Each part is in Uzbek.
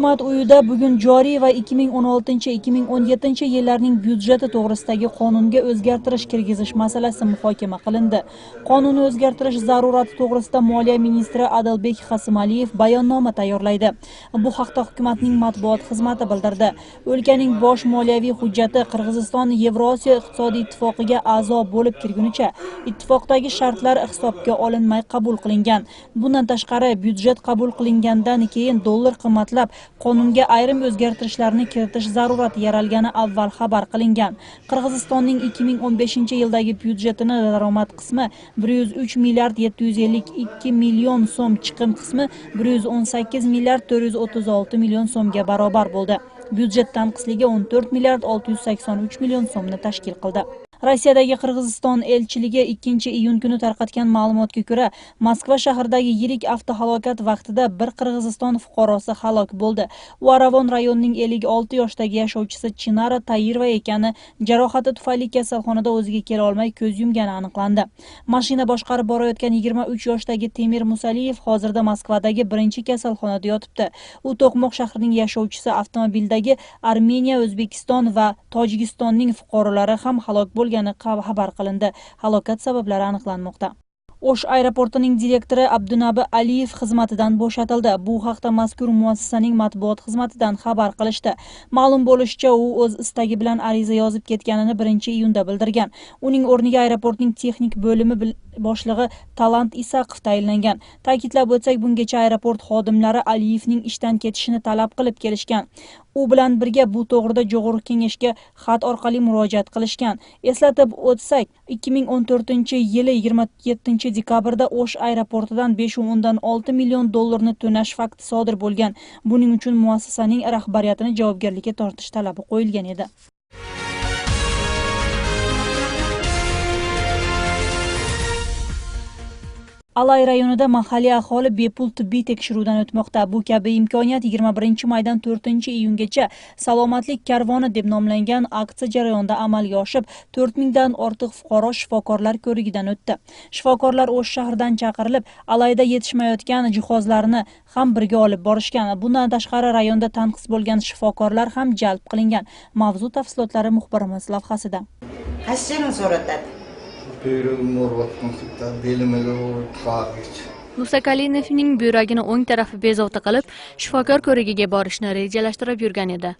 hukumat uyida bugun joriy va 2016-2017 yillarning byudjeti to'g'risidagi qonunga o'zgartirish kirgizish masalasi muhokama qilindi. Qonunni o'zgartirish zarurati to'g'risida Moliya ministri Adilbek Hasimaliyev bayonnoma tayyorlaydi. Bu haqda hukumatning matbuot xizmati bildirdi. O'lkaning bosh moliyaviy hujjati Qirg'iziston Yevrosiyo iqtisodiy ittifoqiga a'zo bo'lib kirgunicha ittifoqdagi shartlar hisobga olinmay qabul qilingan. Bundan tashqari, byudjet qabul qilingandan keyin dollar qimmatlab, qonunga ayrim o'zgartirishlarni kiritish zarurati yaralgani avval xabar qilingan. Qirg'izistonning 2015-yildagi byudjetining daromad qismi 103 milliard 752 million so'm, chiqim qismi 118 milliard 436 million so'mga barobar bo'ldi. Byudjet tanqisligi 14 milliard 683 million so'mni tashkil qildi. Rossiyadagi Qirg'iziston elchiligi 2-iyun kuni tarqatgan ma'lumotga ko'ra, Moskva shahridagi yirik avtohalokat vaqtida bir Qirg'iziston fuqarosi halok bo'ldi. U Aravon rayonining 56 yoshdagi yashovchisi Chinara Tayirova ekani, jarohati tufayli kasalxonada o'ziga kela olmay ko'z yumgani aniqlandi. Mashina boshqarib borayotgan 23 yoshdagi Temir Musaliyev hozirda Moskvadagi birinchi kasalxonada yotibdi. U To'qmoq shahrining yashovchisi. Avtomobildagi Armeniya, O'zbekiston va Tojikistonning fuqarolari ham halok bo'lgan xabar qilindi. Halokat sabablari aniqlanmoqda. O'sh aeroportining direktori Abdunabi Aliyev xizmatidan bo'shatildi. Bu haqda mazkur muassasaning matbuot xizmatidan xabar qilishdi. Ma'lum bo'lishicha, u o'z istagi bilan ariza yozib ketganini 1-iyunda bildirgan. Uning o'rniga aeroportning texnik bo'limi boshlig'i Talant Isaqov tayinlangan. Ta'kidlab o'tsak, bungacha aeroport xodimlari Aliyevning ishdan ketishini talab qilib kelishgan. U bilan birga bu to'g'rida Jo'g'ri kengashga xat orqali murojaat qilishgan. Eslatib o'tsak, 2014-yili 27 dekabrda O'sh aeroportidan 5,6 million dollarni to'nash fakti sodir bo'lgan. Buning uchun muassasaning rahbariyatini javobgarlikka tortish talabi qo'yilgan edi. Alay rayonida mahalliy aholi bepul tibbiy tekshiruvdan o'tmoqda. Bu kabi imkoniyat 21-maydan 4-iyungacha Salomatlik karvoni deb nomlangan aksiya jarayonida amalga oshib, 4000 dan ortiq fuqaro shifokorlar ko'rigidan o'tdi. Shifokorlar O'sh shahridan chaqirilib, Alayda yetishmayotgan jihozlarni ham birga olib borishgan. Bundan tashqari, rayonda tanqis bo'lgan shifokorlar ham jalb qilingan. Mavzu tafsilotlari muxbirimiz lavhasida. Qachon so'ratadi? Musakalinovning buyragini o'ng tarafi bezovta qilib, shifokor ko'rigiga borishni rejalashtirib yurgan edi.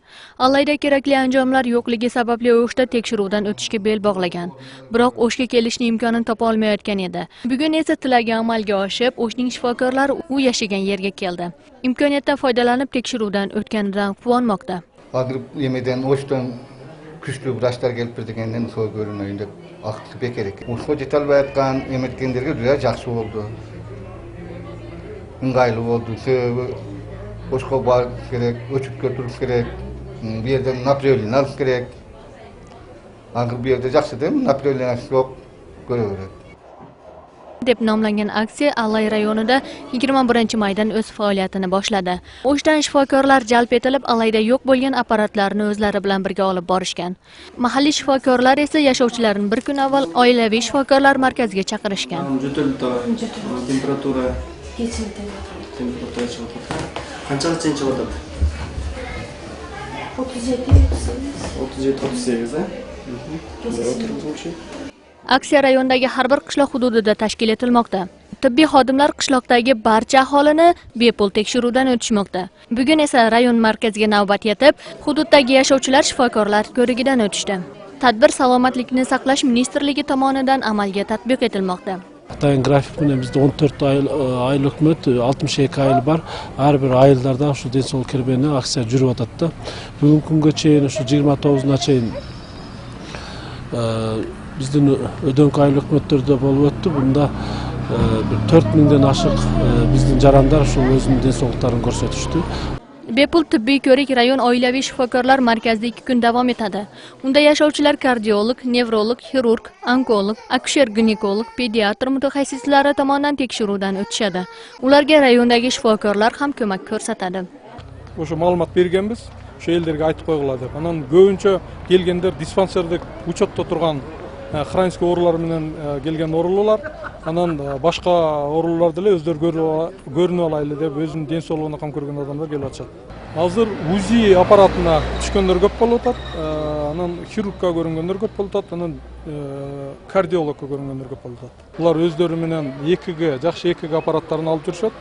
Allayda kerakli anjomlar yo'qligi sababli O'shda tekshiruvdan o'tishga bel bog'lagan. Biroq O'shga kelishning imkonini topa olmayotgan edi. Bugun esa tilagi amalga oshib, O'shning shifokorlari u yashagan yerga keldi. Imkoniyatdan foydalanib tekshiruvdan o'tganidan quvonmoqda. Ag'rib yemeden O'shdan kuchli vrachlar kelib turgandan so'y ko'rinaydi. Vaqti bekar ekan. O'shga yetalmayotgan emetkenlarga juda yaxshi bo'ldi. Ыңғайлы bo'ldi. O'shga borish kerak, o'chib o'tirish kerak. Bu yerdan направление olish kerak. Ag'ir bu yerda yaxshi-da, направление yo'q ko'raveradi. deb nomlangan aksiya Alay rayonida 21-maydan o'z faoliyatini boshladi. O'shdan shifokorlar jalb etilib, Alayda yo'q bo'lgan apparatlarni o'zlari bilan birga olib borishgan. Mahalliy shifokorlar esa yashovchilarni bir kun avval oilaviy shifokorlar markaziga chaqirishgan. Temperatura qanchagacha chiqadi? 37-38. Aksiya rayondagi har bir qishloq hududida tashkil etilmoqda. Tibbiy xodimlar qishloqdagi barcha aholini bepul tekshiruvdan o'tishmoqda. Bugun esa rayon markaziga navbat yetib, hududdagi yashovchilar shifokorlar ko'rigidan o'tishdi. Tadbir Salomatlikni saqlash ministrligi tomonidan amalga tatbiq etilmoqda. Xitoyning grafik bilan bizda 14 oylik muddat, 62 oyil bor. Har bir oyillarda shu densoq kirganda aksiya yurib o'tadi. Bugungi kungacha shu 29-gacha bizning o'donki oylik muddatda bo'lib o'tdi. Bunda 4000 dan oshiq bizning jarandar shu o'zining densoqlarini ko'rsatishdi. Bepul tibbiy ko'rik rayon oilaviy shifokorlar markazida 2 kun davom etadi. Unda yashovchilar kardiolog, nevrolog, xirurg, onkolog, akusher-ginekolog, pediatr mutaxassislari tomonidan tekshiruvdan o'tishadi. Ularga rayondagi shifokorlar ham ko'mak ko'rsatadi. O'sha ma'lumot berganmiz, o'sha yerlarga aytib qo'yiladi. Anan ko'pincha kelganlar dispanserda uchotda turgan Xraynskiy o'g'rilar bilan kelgan o'g'rilar, anan boshqa o'g'rilar dile o'zlari ko'rinib olayli deb o'zining densoligini ham ko'rgan odamlar kelyapti. Hozir UZI apparatına tushganlar ko'p bo'lyapti. Anan xirurgga ko'ringanlar ko'p bo'lyapti, anan kardiologga ko'ringanlar ko'p bo'lyapti. Ular o'zlari bilan EKG, yaxshi EKG apparatlarini olib turishadi.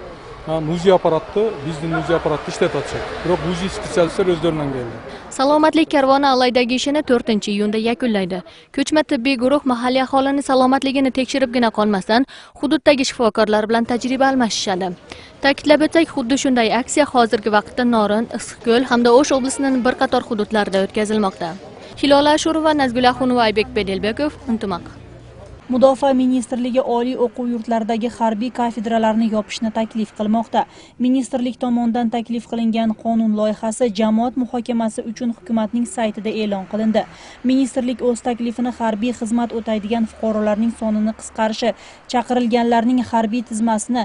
UZI apparatni, bizning UZI apparatni ishlatyapti. Biroq UZI specialistlar o'zlaridan keldi. Salomatlik karvoni Alaydagi ishini 4-iyunda yakunlaydi. Ko'chma tibbiy guruh mahalliy aholini salomatligini tekshiribgina qolmasdan, hududdagi shifokorlar bilan tajriba almashishadi. Ta'kidlab o'tsak, xuddi shunday aksiya hozirgi vaqtda Norin, Issiqko'l hamda O'sh oblasining bir qator hududlarida o'tkazilmoqda. Hilola Ashurova, Nazgul Axunova, Aybek Bedelbekov, Intimaq. Mudofaa ministrligi oliy o'quv yurtlaridagi harbiy kafedralarni yopishni taklif qilmoqda. Ministrlik tomonidan taklif qilingan qonun loyihasi jamoat muhokamasi uchun hukumatning saytida e'lon qilindi. Ministrlik o'z taklifini harbiy xizmat o'taydigan fuqarolarning sonini qisqarishi, chaqirilganlarning harbiy tizmasini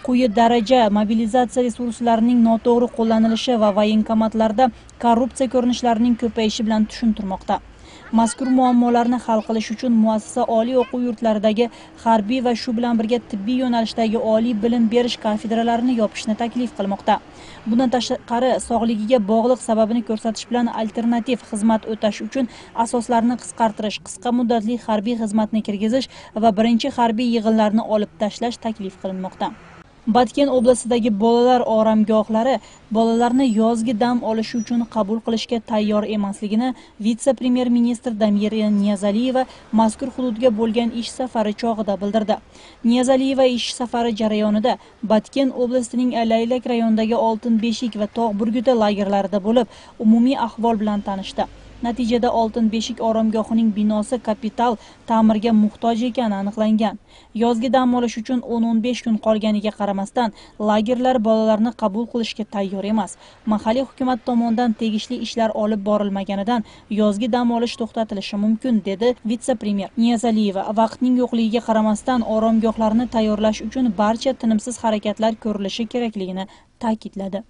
quyi daraja mobilizatsiya resurslarining noto'g'ri qo'llanilishi va voyenkomatlarda korrupsiya ko'rinishlarining ko'payishi bilan tushuntirmoqda. Mazkur muammolarni hal qilish uchun muassasa oliy o'quv yurtlaridagi harbiy va shu bilan birga tibbiy yo'nalishdagi oliy bilim berish kafedralarini yopishni taklif qilmoqda. Bundan tashqari, sog'ligiga bog'liq sababini ko'rsatish bilan alternativ xizmat o'tash uchun asoslarni qisqartirish, qisqa muddatli harbiy xizmatni kirgizish va birinchi harbiy yig'inlarni olib tashlash taklif qilinmoqda. Batken oblasidagi bolalar oromgohlari bolalarni yozgi dam olishi uchun qabul qilishga tayyor emasligini vitse-premyer ministr Damira Niyazaliyeva mazkur hududga bo'lgan ish safari chog'ida bildirdi. Niyazaliyeva ish safari jarayonida Batken oblasining Alaylak rayonidagi Oltin Beshik va Tog' Burguti lagerlarida bo'lib, umumiy ahvol bilan tanishdi. Natijada Oltin Beshik oromgohining binosi kapital ta'mirga muhtoj ekani aniqlangan. Yozgi dam olish uchun 10-15 kun qolganiga qaramasdan, lagerlar bolalarni qabul qilishga tayyor emas. Mahalliy hukumat tomonidan tegishli ishlar olib borilmaganidan yozgi dam olish to'xtatilishi mumkin, dedi vitse-premyer Niyazaliyeva. Vaqtning yo'qligiga qaramasdan oromgohlarni tayyorlash uchun barcha tinimsiz harakatlar ko'rilishi kerakligini ta'kidladi.